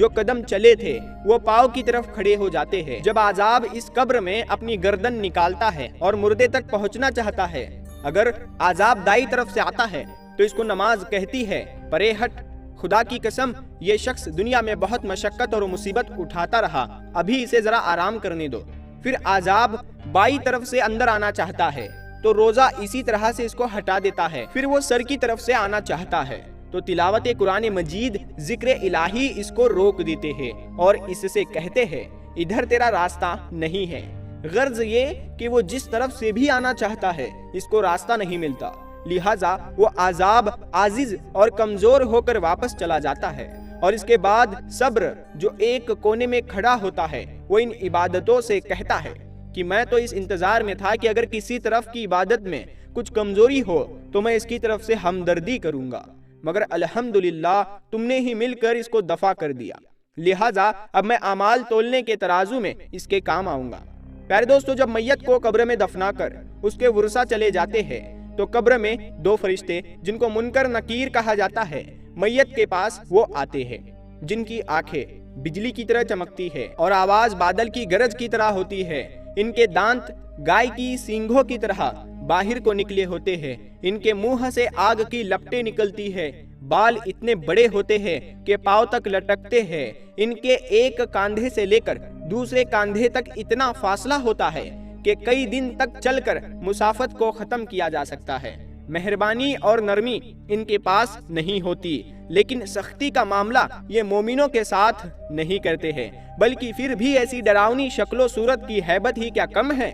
جو قدم چلے تھے وہ پاؤں کی طرف کھڑے ہو جاتے ہیں۔ جب عذاب اس قبر میں اپنی گردن نکالتا ہے اور مردے تک پہنچنا چاہتا ہے، اگر عذاب دائیں طرف سے آتا ہے تو اس کو نماز کہتی ہے، پرے ہٹ، خدا کی قسم یہ شخص دنیا میں بہت مشقت اور مصیبت اٹھاتا رہا، ابھی اسے ذرا آرام کرنے دو۔ پھر عذاب بائیں طرف سے اندر آنا چاہتا ہے تو روزہ اسی طرح سے اس کو ہٹا دیتا ہے۔ پھر وہ سر کی طرف سے آنا چاہتا ہے تو تلاوت قرآن مجید، ذکر الہی اس کو روک دیتے ہیں اور اس سے کہتے ہیں ادھر تیرا راستہ نہیں ہے۔ غرض یہ کہ وہ جس طرف سے بھی آنا چاہتا ہے اس کو راستہ نہیں ملتا، لہٰذا وہ عذاب عاجز اور کمزور ہو کر واپس چلا جاتا ہے۔ اور اس کے بعد صبر جو ایک کونے میں کھڑا ہوتا ہے وہ ان عبادتوں سے کہتا ہے کہ میں تو اس انتظار میں تھا کہ اگر کسی طرف کی عبادت میں کچھ کمزوری ہو تو میں اس کی طرف سے ہمدردی کروں گا، مگر الحمدللہ تم نے ہی مل کر اس کو دفع کر دیا، لہٰذا اب میں اعمال تولنے کے ترازو میں اس کے کام آؤں گا۔ پیارے دوستو، جب میت کو قبر میں دفنا کر اس کے ورثہ چلے جاتے ہیں تو قبر میں دو فرشتے جن کو منکر نکیر کہا جاتا ہے میت کے پاس وہ آتے ہیں، جن کی آنکھیں بجلی کی طرح چمکتی ہے اور آواز بادل کی گرج کی طرح ہوتی ہے، ان کے دانت گائے کی سینگوں کی طرح باہر کو نکلے ہوتے ہیں، ان کے منہ سے آگ کی لپٹیں نکلتی ہے، بال اتنے بڑے ہوتے ہیں کہ پاؤں تک لٹکتے ہیں، ان کے ایک کاندھے سے لے کر دوسرے کاندھے تک اتنا فاصلہ ہوتا ہے کہ کئی دن تک چل کر مسافت کو ختم کیا جا سکتا ہے۔ مہربانی اور نرمی ان کے پاس نہیں ہوتی، لیکن سختی کا معاملہ یہ مومنوں کے ساتھ نہیں کرتے ہیں، بلکہ پھر بھی ایسی ڈراؤنی شکل و صورت کی ہیبت ہی کیا کم ہے۔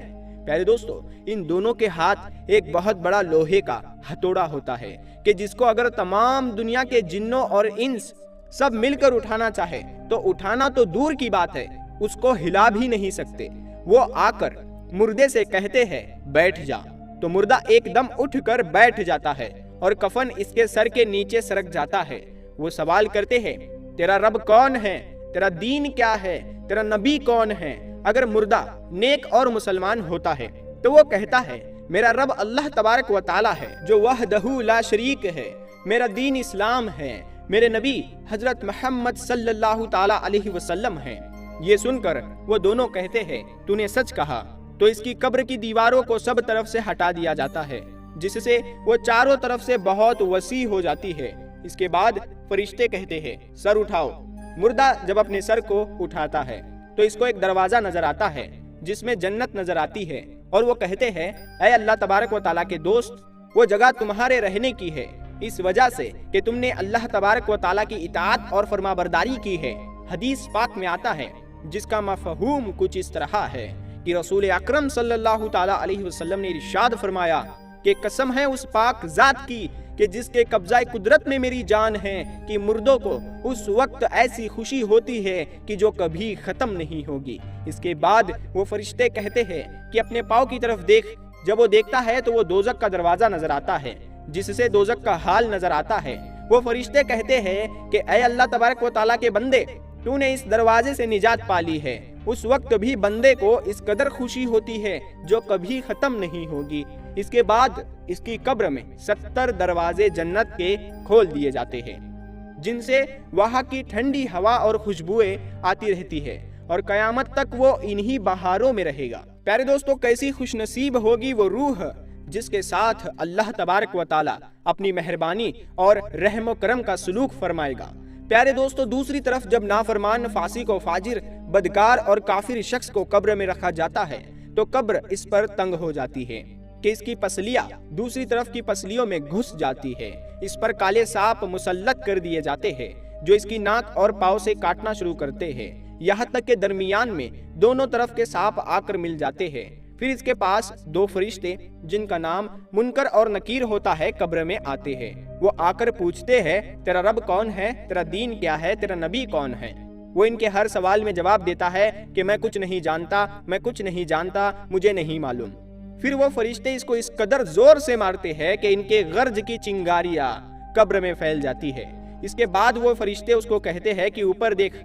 پیارے دوستو، ان دونوں کے ہاتھ ایک بہت بڑا لوہے کا ہتھوڑا ہوتا ہے کہ جس کو اگر تمام دنیا کے جنوں اور انس سب مل کر اٹھانا چاہے تو اٹھانا تو دور کی بات ہے، اس کو ہلا بھی نہیں سکتے۔ وہ آ کر مردے سے کہتے ہیں بیٹھ جا، تو مردہ ایک دم اٹھ کر بیٹھ جاتا ہے اور کفن اس کے سر کے نیچے سرک جاتا ہے۔ وہ سوال کرتے ہیں تیرا رب کون ہے، تیرا دین کیا ہے، تیرا نبی کون ہے؟ اگر مردہ نیک اور مسلمان ہوتا ہے تو وہ کہتا ہے میرا رب اللہ تبارک و تعالی ہے جو وحدہ لا شریک ہے، میرا دین اسلام ہے، میرے نبی حضرت محمد صلی اللہ تعالی علیہ وسلم ہیں۔ یہ سن کر وہ دونوں کہتے ہیں تو نے سچ کہا، تو اس کی قبر کی دیواروں کو سب طرف سے ہٹا دیا جاتا ہے، جس سے وہ چاروں طرف سے بہت وسیع ہو جاتی ہے۔ اس کے بعد فرشتے کہتے ہیں سر اٹھاؤ۔ مردہ جب اپنے سر کو اٹھاتا ہے تو اس کو ایک دروازہ نظر آتا ہے جس میں جنت نظر آتی ہے، اور وہ کہتے ہیں اے اللہ تبارک و تعالیٰ کے دوست، وہ جگہ تمہارے رہنے کی ہے اس وجہ سے کہ تم نے اللہ تبارک و تعالیٰ کی اطاعت اور فرمانبرداری کی ہے۔ حدیث پاک میں آتا ہے جس کا مفہوم کچھ اس طرح ہے کہ رسول اکرم صلی اللہ تعالی علیہ وسلم نے ارشاد فرمایا کہ قسم ہے اس پاک ذات کی کہ جس کے قبضہ قدرت میں میری جان ہے کہ مردوں کو اس وقت ایسی خوشی ہوتی ہے کہ جو کبھی ختم نہیں ہوگی۔ اس کے بعد وہ فرشتے کہتے ہیں کہ اپنے پاؤں کی طرف دیکھ۔ جب وہ دیکھتا ہے تو وہ دوزخ کا دروازہ نظر آتا ہے جس سے دوزخ کا حال نظر آتا ہے۔ وہ فرشتے کہتے ہیں کہ اے اللہ تبارک و تعالیٰ کے بندے، تو نے اس دروازے سے نجات پا لی ہے۔ اس وقت بھی بندے کو اس قدر خوشی ہوتی ہے جو کبھی ختم نہیں ہوگی۔ اس کے بعد اس کی قبر میں 70 دروازے جنت کے کھول دیے جاتے ہیں جن سے وہاں کی ٹھنڈی ہوا اور خوشبوئیں آتی رہتی ہے، اور قیامت تک وہ انہی بہاروں میں رہے گا۔ پیارے دوستو، کیسی خوش نصیب ہوگی وہ روح جس کے ساتھ اللہ تبارک و تعالی اپنی مہربانی اور رحم و کرم کا سلوک فرمائے گا۔ پیارے دوستو، دوسری طرف جب نافرمان، فاسق و فاجر، بدکار اور کافر شخص کو قبر میں رکھا جاتا ہے تو قبر اس پر تنگ ہو جاتی ہے کہ اس کی پسلیاں دوسری طرف کی پسلیوں میں گھس جاتی ہے۔ اس پر کالے سانپ مسلط کر دیے جاتے ہیں جو اس کی ناک اور پاؤں سے کاٹنا شروع کرتے ہیں، یہاں تک کہ درمیان میں دونوں طرف کے سانپ آ کر مل جاتے ہیں۔ پھر اس کے پاس 2 فرشتے جن کا نام منکر اور نکیر ہوتا ہے قبر میں آتے ہیں۔ وہ آ کر پوچھتے ہیں تیرا رب کون ہے، تیرا دین کیا ہے، تیرا نبی کون ہے؟ وہ ان کے ہر سوال میں جواب دیتا ہے کہ میں کچھ نہیں جانتا، میں کچھ نہیں جانتا، مجھے نہیں معلوم۔ پھر وہ فرشتے اس کو اس قدر زور سے مارتے ہیں کہ ان کے غرض کی چنگاریاں قبر میں پھیل جاتی ہے۔ اس کے بعد وہ فرشتے اس کو کہتے ہیں کہ اوپر دیکھ،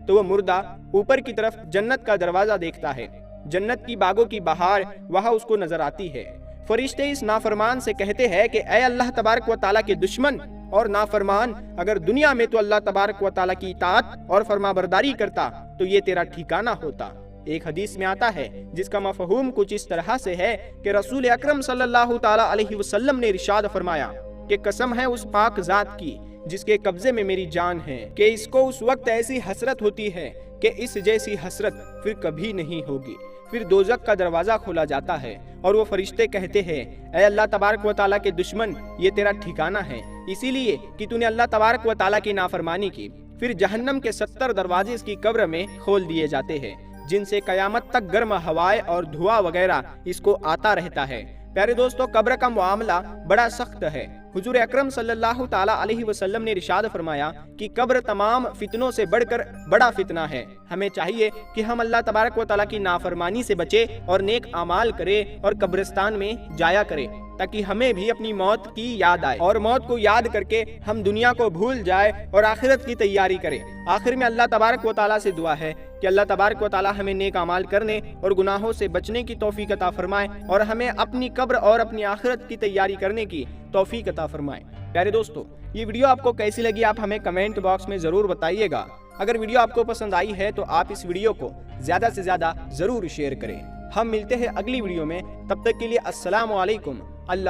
تو وہ مردہ اوپر کی طرف جنت کا دروازہ دیکھتا ہے۔ جنت کی باغوں کی بہار وہاں اس کو نظر آتی ہے۔ فرشتے اس نافرمان سے کہتے ہیں کہ اے اللہ تبارک و تعالیٰ کے دشمن اور نافرمان اگر دنیا میں تو اللہ تبارک و تعالیٰ کی اطاعت اور فرمانبرداری کرتا تو یہ تیرا ٹھکانہ ہوتا۔ ایک حدیث میں آتا ہے جس کا مفہوم کچھ اس طرح سے ہے کہ رسول اکرم صلی اللہ تعالیٰ علیہ وسلم نے ارشاد فرمایا کہ قسم ہے اس پاک ذات کی جس کے قبضے میں میری جان ہے کہ اس کو اس وقت ایسی حسرت ہوتی ہے کہ اس جیسی حسرت پھر کبھی نہیں ہوگی۔ پھر دوزخ کا دروازہ کھولا جاتا ہے اور وہ فرشتے کہتے ہیں اے اللہ تبارک و تعالیٰ کے دشمن، یہ تیرا ٹھکانہ ہے اسی لیے کہ تو نے اللہ تبارک و تعالیٰ کی نافرمانی کی۔ پھر جہنم کے 70 دروازے اس کی قبر میں کھول دیے جاتے ہیں جن سے قیامت تک گرم ہوائیں اور دھواں وغیرہ اس کو آتا رہتا ہے۔ پیارے دوستو، قبر کا معاملہ بڑا سخت ہے۔ حضور اکرم صلی اللہ تعالیٰ علیہ وسلم نے ارشاد فرمایا کہ قبر تمام فتنوں سے بڑھ کر بڑا فتنہ ہے۔ ہمیں چاہیے کہ ہم اللہ تبارک و تعالیٰ کی نافرمانی سے بچے اور نیک اعمال کرے اور قبرستان میں جایا کرے تاکہ ہمیں بھی اپنی موت کی یاد آئے اور موت کو یاد کر کے ہم دنیا کو بھول جائے اور آخرت کی تیاری کریں۔ آخر میں اللہ تبارک و تعالیٰ سے دعا ہے کہ اللہ تبارک و تعالیٰ ہمیں نیک اعمال کرنے اور گناہوں سے بچنے کی توفیق عطا فرمائے اور ہمیں اپنی قبر اور اپنی آخرت کی تیاری کرنے کی توفیق عطا فرمائے۔ پیارے دوستو، یہ ویڈیو آپ کو کیسی لگی آپ ہمیں کمنٹ باکس میں ضرور بتائیے گا۔ اگر ویڈیو آپ کو پسند آئی ہے تو آپ اس ویڈیو کو زیادہ سے زیادہ ضرور شیئر کریں۔ ہم ملتے ہیں اگلی ویڈیو میں، تب تک کے لیے السلام علیکم۔ اللہ